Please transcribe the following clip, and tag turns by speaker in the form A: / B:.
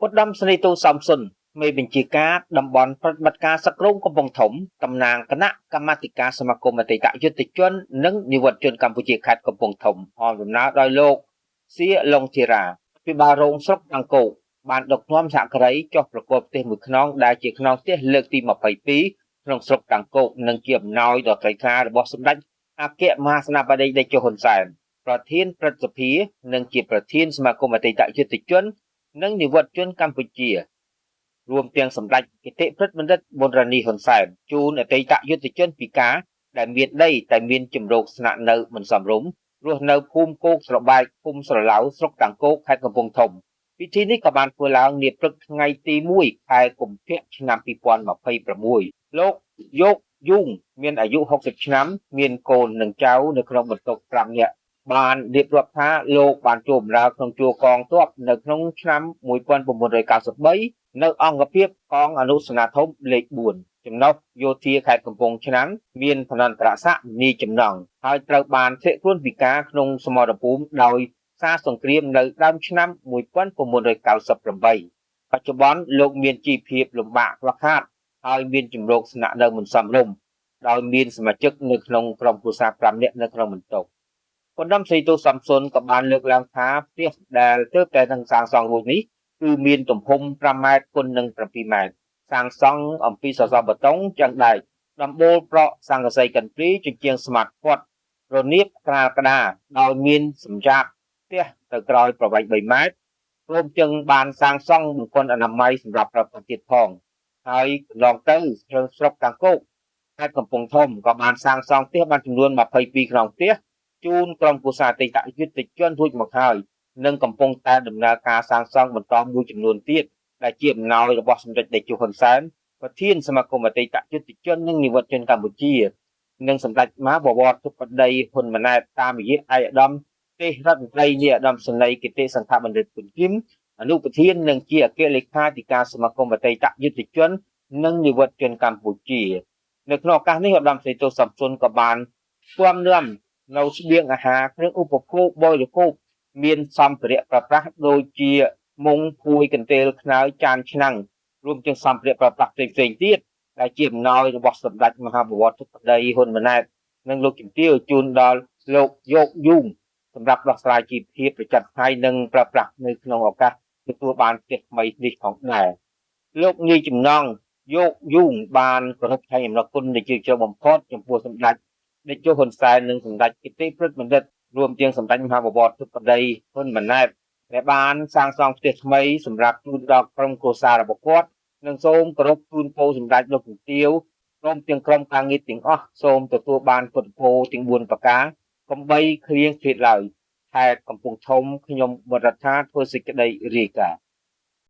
A: ឧត្តមសេនីយ៍ទូសំសុនមេបញ្ជាការតំបន់ប្រតិបត្តិការសក្រុងកំពង់ធំតំណាងគណៈកម្មាធិការសមាគមអតីតយុទ្ធជននិងនិវត្តជនកម្ពុជាខេត្តកំពង់ធំអមដំណើរដោយលោកសៀឡុងធីរ៉ាពីបាលរងស្រុកអង្គរបានដឹកនាំសហការីចុះប្រកបផ្ទះមួយខ្នងដែលជាខ្នងផ្ទះលើកទី22ក្នុងស្រុកអង្គរនិងជាអំណោយដ៏ថ្លៃថ្លារបស់សម្ដេចអគ្គមហាសេនាបតីតេជោហ៊ុនសែនប្រធានព្រឹទ្ធសភានិងជាប្រធានសមាគមអតីតយុទ្ធជននិងនិវត្តជនកម្ពុជារួមទាំងសម្ដេចគតិព្រឹទ្ធបណ្ឌិតប៊ុនរ៉ានីហ៊ុនសែនជូនអតីតយុទ្ធជនពិការដែលមានដីតែមានជំរកស្នាក់នៅមិនសមរម្យរស់នៅភូមិគោកស្របែកភូមិស្រឡៅស្រុកតាំងគោកខេត្តកំពង់ធំពិធីនេះក៏បានធ្វើឡើងនាព្រឹកថ្ងៃទី1ខែកុម្ភៈឆ្នាំ2026លោកយោគយូងមានអាយុ60ឆ្នាំមានកូននិងចៅនៅក្នុងបន្ទុក5នាក់បានរៀបរាប់ថាលោកបានចូលបម្រើក្នុងជួរកងទ័ពនៅក្នុងឆ្នាំ1993នៅអង្គភាពកងអនុសេនាធំលេខ4ចំណុះយោធាខេត្តកំពង់ឆ្នាំងមានឋានន្តរស័ក្តិនីចំណងហើយត្រូវបានធ្លាក់ខ្លួនពិការក្នុងសមរភូមិដោយសារសង្គ្រាមនៅដើមឆ្នាំ1998បច្ចុប្បន្នលោកមានជីវភាពលំបាកខ្វះខាតហើយមានជំរកស្នាក់នៅមិនសមរម្យដោយមានសមាជិកនៅក្នុងក្រុមគ្រួសារ5នាក់នៅក្នុងបន្ទុកឧត្តមសេនីយ៍ទូសំសុនក៏បានលើកឡើងថាផ្ទះដែលទើបតែនឹងសាងសង់រួចនេះគឺមានទំហំ5ម៉ែត្រគុណនឹង7ម៉ែត្រសាងសង់អំពីសសរបេតុងចាំងដែកដំបូលប្រក់ស័ង្កសីកិនព្រីជញ្ជាំងស្មាតព័ទ្ធរនៀបក្រាលក្តារដោយមានសម្រាប់ផ្ទះទៅក្រោយប្រវែង3ម៉ែត្រព្រមទាំងបានសាងសង់បង្គន់អនាម័យសម្រាប់ប្រើប្រាស់ទៀតផងហើយកន្លងទៅស្រុកតាំងគោកខេត្តកំពង់ធំក៏បានសាងសង់ផ្ទះបានចំនួន22ខ្នងផ្ទះជូនក្រុមគូសាអតីតយុទ្ធជនរួចមកហើយនិងកំពុងតែដំណើរការសាងសង់បន្តមួយចំនួនទៀតដែលជាអំណោយរបស់សម្ដេចតេជោហ៊ុនសែនប្រធានសមាគមអតីតយុទ្ធជននិងនិវត្តជនកម្ពុជានិងសម្ដេចមហាបវរធិបតីហ៊ុនម៉ាណែតតាមរយៈឯកឧត្តមទេសរដ្ឋមន្ត្រីនាយឧត្តមសេនីយ៍គតិសង្ឃបណ្ឌិតគុណគឹមអនុប្រធាននិងជាអគ្គលេខាធិការសមាគមអតីតយុទ្ធជននិងនិវត្តជនកម្ពុជានៅក្នុងឱកាសនេះឧត្តមសេនីយ៍ទូសំសុនក៏បានស្វាមនាំនៅស្បៀងអាហារគ្រឿងឧបភោគបរិភោគមានសម្ភារៈប្រើប្រាស់ដូចជាមុងភួយកន្ទេលខ្នើយចានឆ្នាំងរួមទាំងសម្ភារៈប្រើប្រាស់ផ្សេងៗទៀតដែលជាអំណោយរបស់សម្ដេចមហាបវរធិបតីហ៊ុនម៉ាណែតនិងលោកជំទាវជូនដល់លោកយោគយូងសម្រាប់ដោះស្រាយជីវភាពប្រចាំថ្ងៃនិងប្រើប្រាស់នៅក្នុងឱកាសទទួលបានផ្ទះថ្មីនេះផងដែរលោកនាយចំណងយោគយូងបានគោរពថ្លែងអំណរគុណនៃជើងជ្រៅបំផុតចំពោះសម្ដេចតេជោហ៊ុនសែននិងសម្ដេចគតិព្រឹទ្ធបណ្ឌិតរួមទាំងសម្ដេចមហាបវរធិបតីហ៊ុនម៉ាណែតដែលបានសាងសង់ផ្ទះថ្មីសម្រាប់ជូនដល់ក្រុមគ្រួសាររបស់គាត់និងសូមគោរពជូនពរសម្ដេចលោកជំទាវព្រមទាំងក្រុមការងារទាំងអស់សូមទទួលបានពុទ្ធពរទាំង4ប្រការកុំបីឃ្លៀងឃ្លាតឡើយខេត្តកំពង់ធំខ្ញុំវត្តរដ្ឋាធ្វើសេចក្តីរាយការណ៍